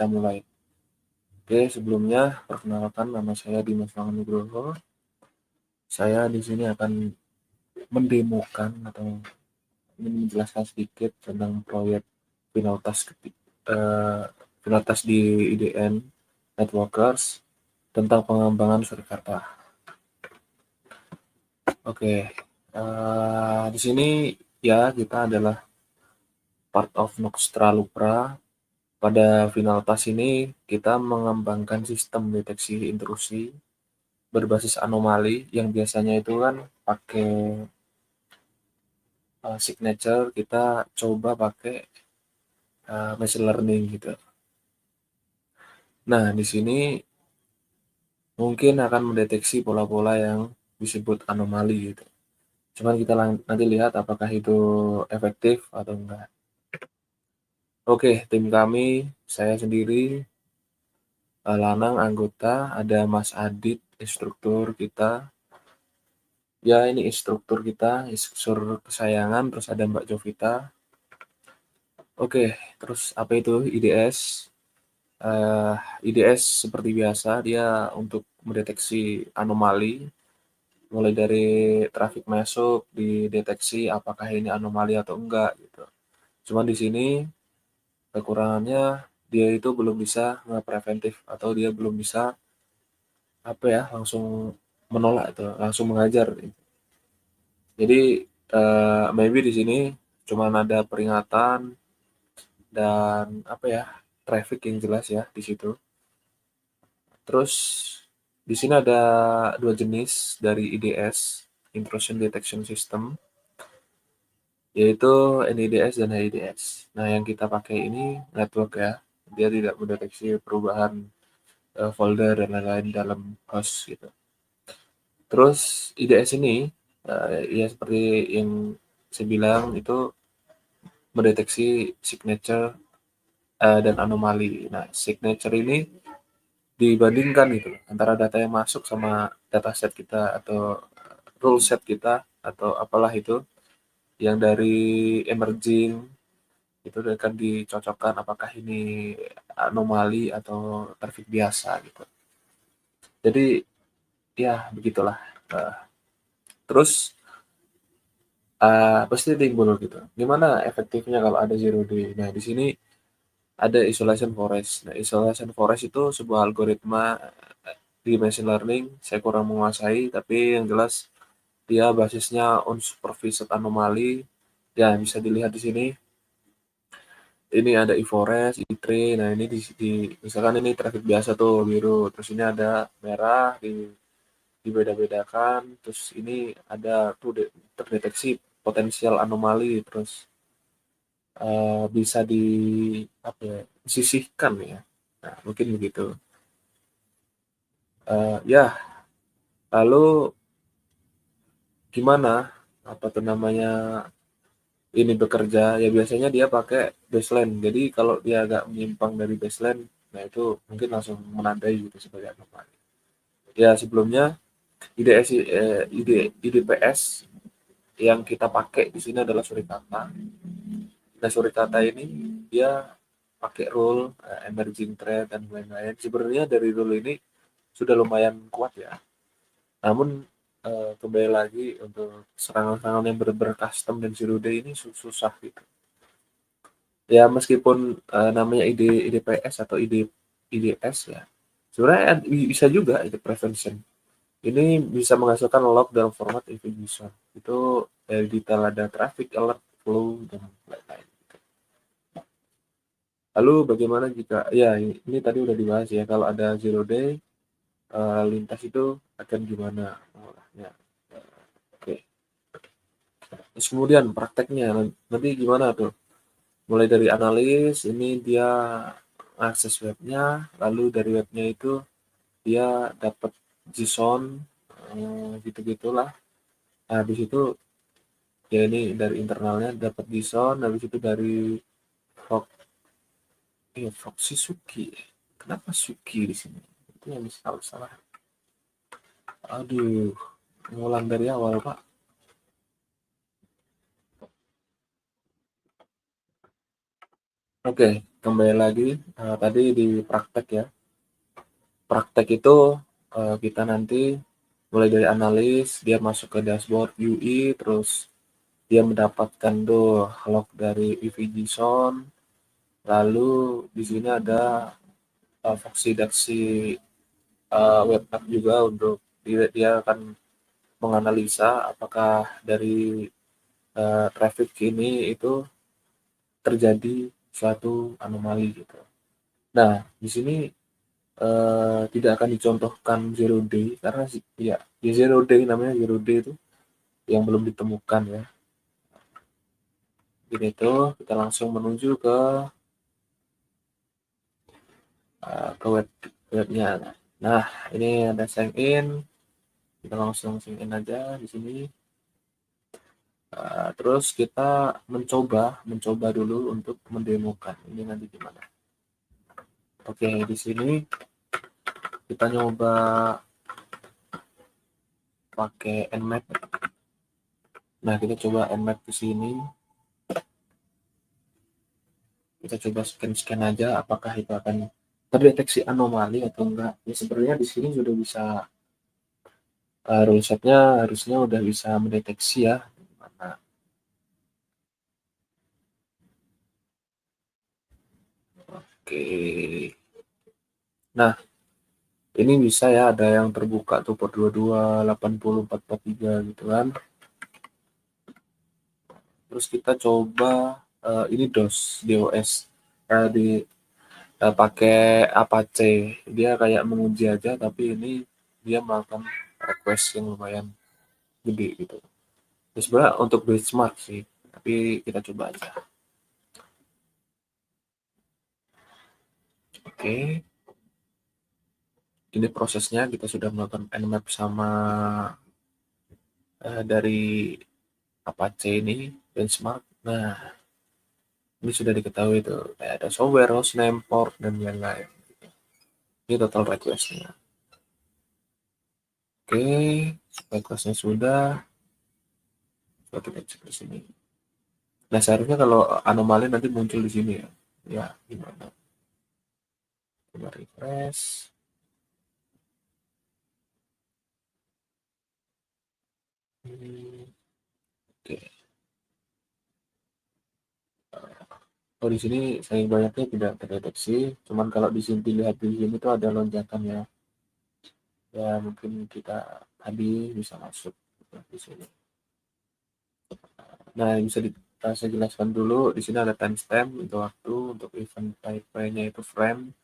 kita mulai. Oke, sebelumnya perkenalkan nama saya Dimas Nugroho. Saya di sini akan mendemokan atau ingin menjelaskan sedikit tentang proyek final task final task di IDN Networkers tentang pengembangan Surikarta. Oke, di sini ya kita adalah part of Noxtra Lupra. Pada final task ini kita mengembangkan sistem deteksi intrusi berbasis anomali yang biasanya itu kan pakai signature, kita coba pakai machine learning gitu. Nah, di sini mungkin akan mendeteksi pola-pola yang disebut anomali gitu. Cuman kita nanti lihat apakah itu efektif atau enggak. Oke, tim kami, saya sendiri, Lanang anggota, ada Mas Adit, instruktur kita. Ya, ini instruktur kita, instruktur kesayangan, terus ada Mbak Jovita. Oke, terus apa itu IDS? IDS seperti biasa, dia untuk mendeteksi anomali, mulai dari traffic masuk, dideteksi apakah ini anomali atau enggak gitu. Cuman di sini kekurangannya dia itu belum bisa preventif atau dia belum bisa langsung menolak itu, langsung mengajar. Jadi maybe di sini cuma ada peringatan dan traffic yang jelas ya di situ. Terus di sini ada dua jenis dari IDS, Intrusion Detection System, yaitu NIDS dan HIDS. Nah, yang kita pakai ini network ya, dia tidak mendeteksi perubahan folder dan lain-lain dalam host gitu. Terus IDS ini ya seperti yang saya bilang itu mendeteksi signature dan anomali. Nah, signature ini dibandingkan gitu antara data yang masuk sama dataset kita atau rule set kita atau apalah itu yang dari emerging itu akan dicocokkan apakah ini anomali atau traffic biasa gitu. Jadi ya begitulah. Terus pasti timbul gitu. Gimana efektifnya kalau ada zero day? Nah, di sini ada isolation forest. Nah, isolation forest itu sebuah algoritma di machine learning. Saya kurang menguasai, tapi yang jelas dia basisnya unsupervised anomali. Ya, bisa dilihat di sini. Ini ada e-forest, e-tree. Nah, ini misalkan ini traffic biasa tuh biru. Terus ini ada merah dibeda-bedakan. Terus ini ada tuh terdeteksi potensial anomali. Terus bisa disisihkan ya. Nah, mungkin begitu. Ya, lalu gimana apa tuh namanya ini bekerja? Ya biasanya dia pakai baseline. Jadi kalau dia agak menyimpang dari baseline, nah itu mungkin langsung menandai gitu sebagai anomali. Ya sebelumnya IDPS yang kita pakai di sini adalah Surikata. Nah, Surikata ini dia pakai rule emerging threat dan lain-lain. Sebenarnya dari rule ini sudah lumayan kuat ya. Namun kembali lagi untuk serangan-serangan yang benar-benar custom dan zero day ini susah gitu. Ya meskipun namanya IDPS atau IDS ya, sebenarnya bisa juga itu prevention. Ini bisa menghasilkan log dalam format JSON. Itu dari detail ada traffic, alert, flow, dan lain-lain. Lalu bagaimana jika, ya ini tadi udah dibahas ya, kalau ada zero day, lintas itu akan gimana mengolahnya. Oke. Terus kemudian prakteknya, nanti gimana tuh? Mulai dari analis, ini dia akses webnya, lalu dari webnya itu dia dapat JSON, gitu-gitulah. Nah, habis itu ya ini dari internalnya dapat JSON, habis itu dari Foxy Suki. Kenapa Suki di sini? Itu yang salah. Aduh, ngulang dari awal, Pak. Oke, kembali lagi tadi di praktek ya. Praktek itu kita nanti mulai dari analis, dia masuk ke dashboard UI, terus dia mendapatkan tuh log dari EVJSON, lalu di sini ada faksi web app juga untuk dia akan menganalisa apakah dari traffic ini itu terjadi suatu anomali gitu. Nah, di sini tidak akan dicontohkan zero day karena ya zero day namanya zero day itu yang belum ditemukan ya. Jadi itu kita langsung menuju ke webnya. Nah, ini ada sign in, kita langsung sign in aja di sini. Terus kita mencoba dulu untuk mendemokan ini nanti gimana. Oke, di sini kita nyoba pakai Nmap. Nah, kita coba Nmap ke sini. Kita coba scan aja apakah itu akan terdeteksi anomali atau enggak. Ya sebenarnya di sini sudah bisa rule setnya harusnya udah bisa mendeteksi ya. Nah, oke. Nah, ini bisa ya ada yang terbuka tuh port 22, 80, 443 gitu kan. Terus kita coba ini DOS di pakai Apache. Dia kayak menguji aja tapi ini dia melakukan request yang lumayan gede gitu. Ya, sebenarnya untuk benchmark sih, tapi kita coba aja. Oke, ini prosesnya kita sudah melakukan Nmap sama dari Apache ini benchmark. Nah, ini sudah diketahui tuh kayak ada software, hostname, port dan lain-lain. Ini total requestnya. Oke, requestnya sudah. Coba kita cek di sini. Nah, seharusnya kalau anomali nanti muncul di sini ya. Ya, gimana? Coba refresh. Oke. Oh, di sini sayang banyaknya tidak terdeteksi. Cuman kalau di sini dilihat di sini itu ada lonjakan ya. Ya mungkin kita tadi bisa masuk di sini. Nah, bisa saya jelaskan dulu. Di sini ada timestamp untuk waktu, untuk event type-nya itu frame.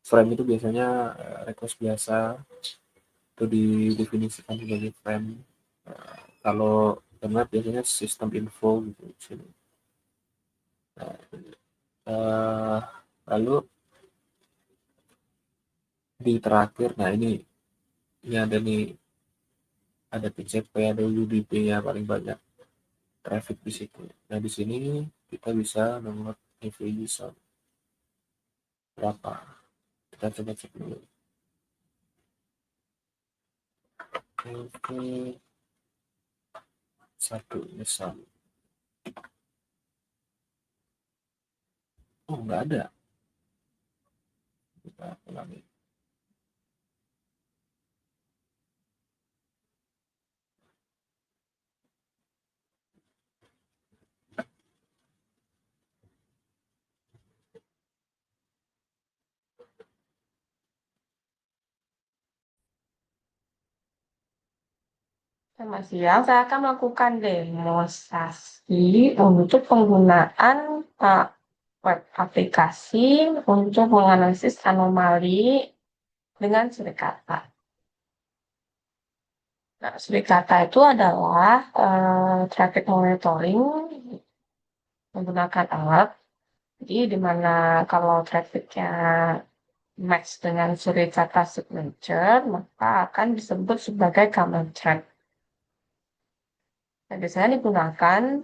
Frame itu biasanya request biasa itu didefinisikan sebagai frame. Kalau internet biasanya sistem info gitu di sini. Nah, lalu di terakhir, nah ini ada nih ada PCP, ada UDP ya paling banyak traffic di situ. Nah di sini kita bisa download navigation berapa. Kita coba cek dulu. Oke, satu misal. Oh nggak ada. Kita ulangi. Selamat siang, saya akan melakukan demonstrasi untuk penggunaan web aplikasi untuk menganalisis anomali dengan Surikata. Nah, Surikata itu adalah traffic monitoring menggunakan alat. Jadi, di mana kalau trafficnya match dengan Surikata signature, maka akan disebut sebagai common thread. Nah, biasanya digunakan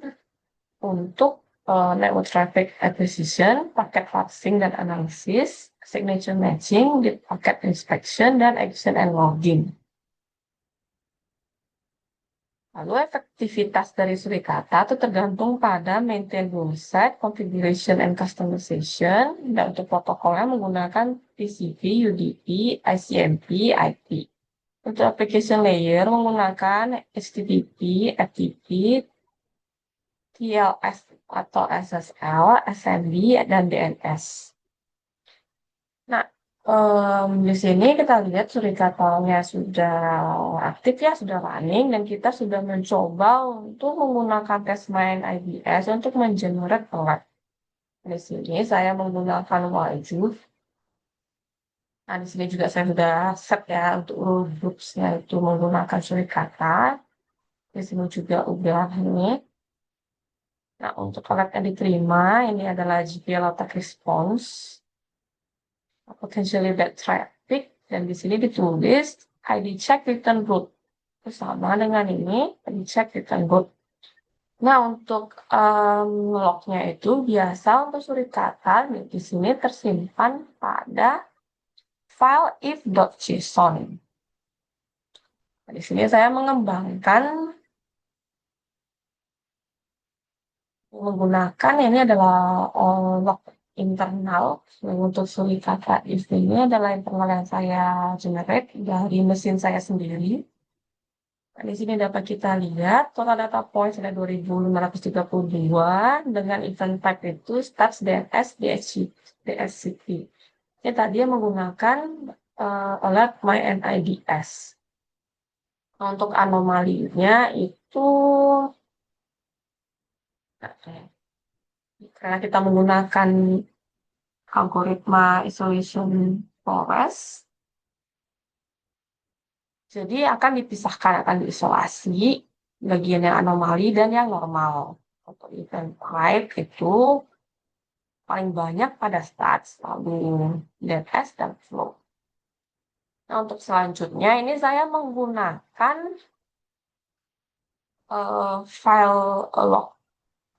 untuk network traffic acquisition, paket parsing dan analisis, signature matching, di paket inspection, dan action and logging. Lalu efektivitas dari surikata itu tergantung pada maintain rule set, configuration and customization, dan untuk protokolnya menggunakan TCP, UDP, ICMP, IP. Untuk application layer menggunakan HTTP, FTP, TLS atau SSL, SMB, dan DNS. Nah, di sini kita lihat surikatanya sudah aktif ya, sudah running, dan kita sudah mencoba untuk menggunakan tes main IDS untuk mengenerate alert. Di sini saya menggunakan wajib. Nah, di sini juga saya sudah set ya untuk rule groups-nya itu menggunakan surikata. Di sini juga udah ini. Nah, untuk alert yang diterima, ini adalah GPL attack response, potentially bad traffic, dan di sini ditulis ID check return root. Sama dengan ini, ID check return root. Nah, untuk lognya itu biasa untuk surikata di sini tersimpan pada file if.json. Nah, di sini saya mengembangkan menggunakan ini adalah log internal. Untuk surikata if ini adalah internal yang saya generate dari mesin saya sendiri. Nah, di sini dapat kita lihat total data points ada 2532 dengan event type itu starts DNS DHCP. Ini tadi menggunakan alert myNIDS. Nah, untuk anomalinya itu karena kita menggunakan algoritma isolation forest, jadi akan dipisahkan, akan diisolasi bagian yang anomali dan yang normal. Untuk event type itu paling banyak pada stats, lalu DNS dan flow. Nah, untuk selanjutnya ini saya menggunakan file log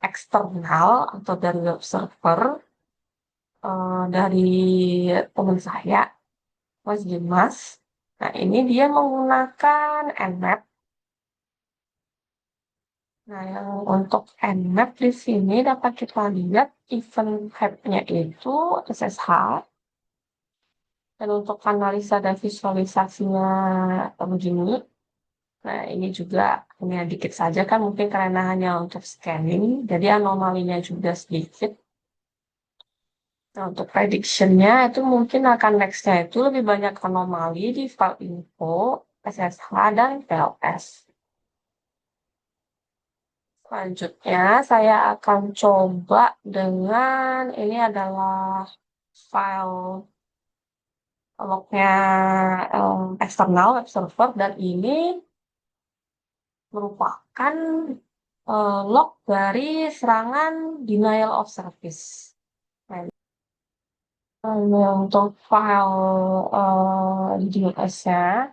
eksternal atau dari web server dari teman saya, Mas Dimas. Nah, ini dia menggunakan Nmap. Nah, yang untuk Nmap di sini dapat kita lihat event type-nya itu SSH. Dan untuk analisa dan visualisasinya begini. Nah, ini juga hanya dikit saja kan mungkin karena hanya untuk scanning. Jadi anomalinya juga sedikit. Nah, untuk prediction-nya itu mungkin akan next-nya itu lebih banyak anomali di file info, SSH, dan TLS. Selanjutnya, saya akan coba dengan ini adalah file lognya eksternal web server, dan ini merupakan log dari serangan denial of service. Nah, ini untuk file DNS-nya.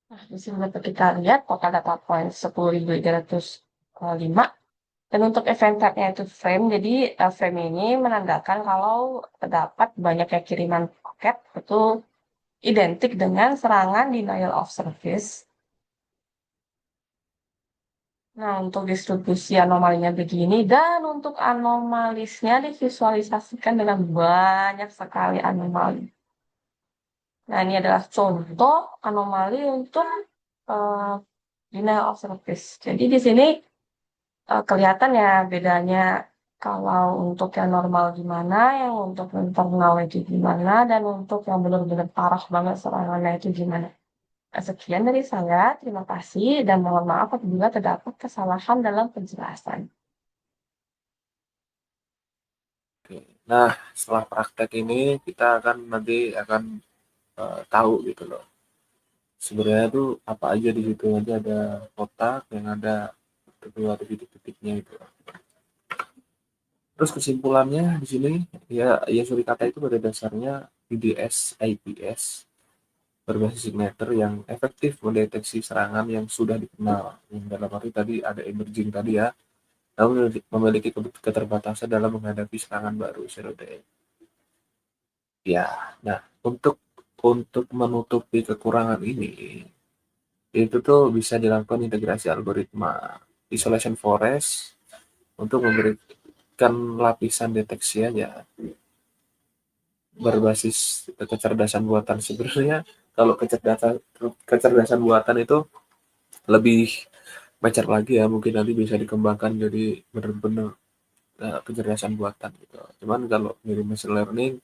Nah, di sini dapat kita lihat total data point 10.305. Dan untuk event type-nya itu frame, jadi frame ini menandakan kalau terdapat banyaknya kiriman paket itu identik dengan serangan denial of service. Nah, untuk distribusi anomalinya begini, dan untuk anomalisnya divisualisasikan dengan banyak sekali anomali. Nah, ini adalah contoh anomali untuk uh, denial of service. Jadi di sini kelihatan ya bedanya kalau untuk yang normal gimana, yang untuk internal itu gimana, dan untuk yang benar-benar parah banget serangannya itu gimana. Sekian dari saya, terima kasih, dan mohon maaf apabila terdapat kesalahan dalam penjelasan. Oke. Nah, setelah praktek ini kita akan nanti akan tahu gitu loh. Sebenarnya tuh apa aja di situ, nanti ada kotak yang ada kedua titik-titiknya itu. Terus kesimpulannya di sini ya surikata itu pada dasarnya IDS IPS berbasis signature yang efektif mendeteksi serangan yang sudah dikenal. Yang dalam arti tadi ada emerging tadi ya, namun memiliki keterbatasan dalam menghadapi serangan baru zero day. Ya, nah untuk menutupi kekurangan ini, itu tuh bisa dilakukan integrasi algoritma isolation forest untuk memberikan lapisan deteksi aja berbasis kecerdasan buatan. Sebenarnya kalau kecerdasan buatan itu lebih mature lagi ya, mungkin nanti bisa dikembangkan jadi benar-benar kecerdasan buatan gitu. Cuman kalau dari machine learning,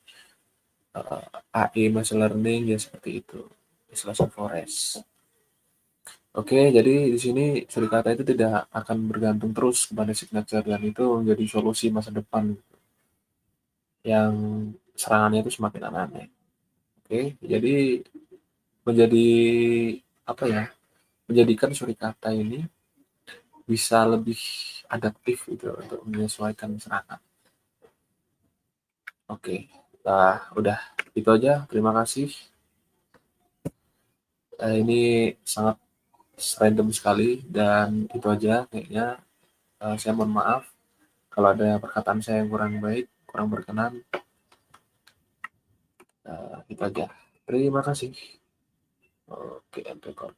AI machine learning ya seperti itu, isolation forest. Oke, jadi di sini surikata itu tidak akan bergantung terus kepada signature dan itu menjadi solusi masa depan yang serangannya itu semakin aneh. Oke, jadi menjadi apa ya? Menjadikan surikata ini bisa lebih adaptif gitu untuk menyesuaikan serangan. Oke, nah udah itu aja. Terima kasih. Ini sangat random sekali dan itu aja kayaknya. Saya mohon maaf kalau ada perkataan saya yang kurang baik, kurang berkenan. Itu aja. Terima kasih. Oke, record.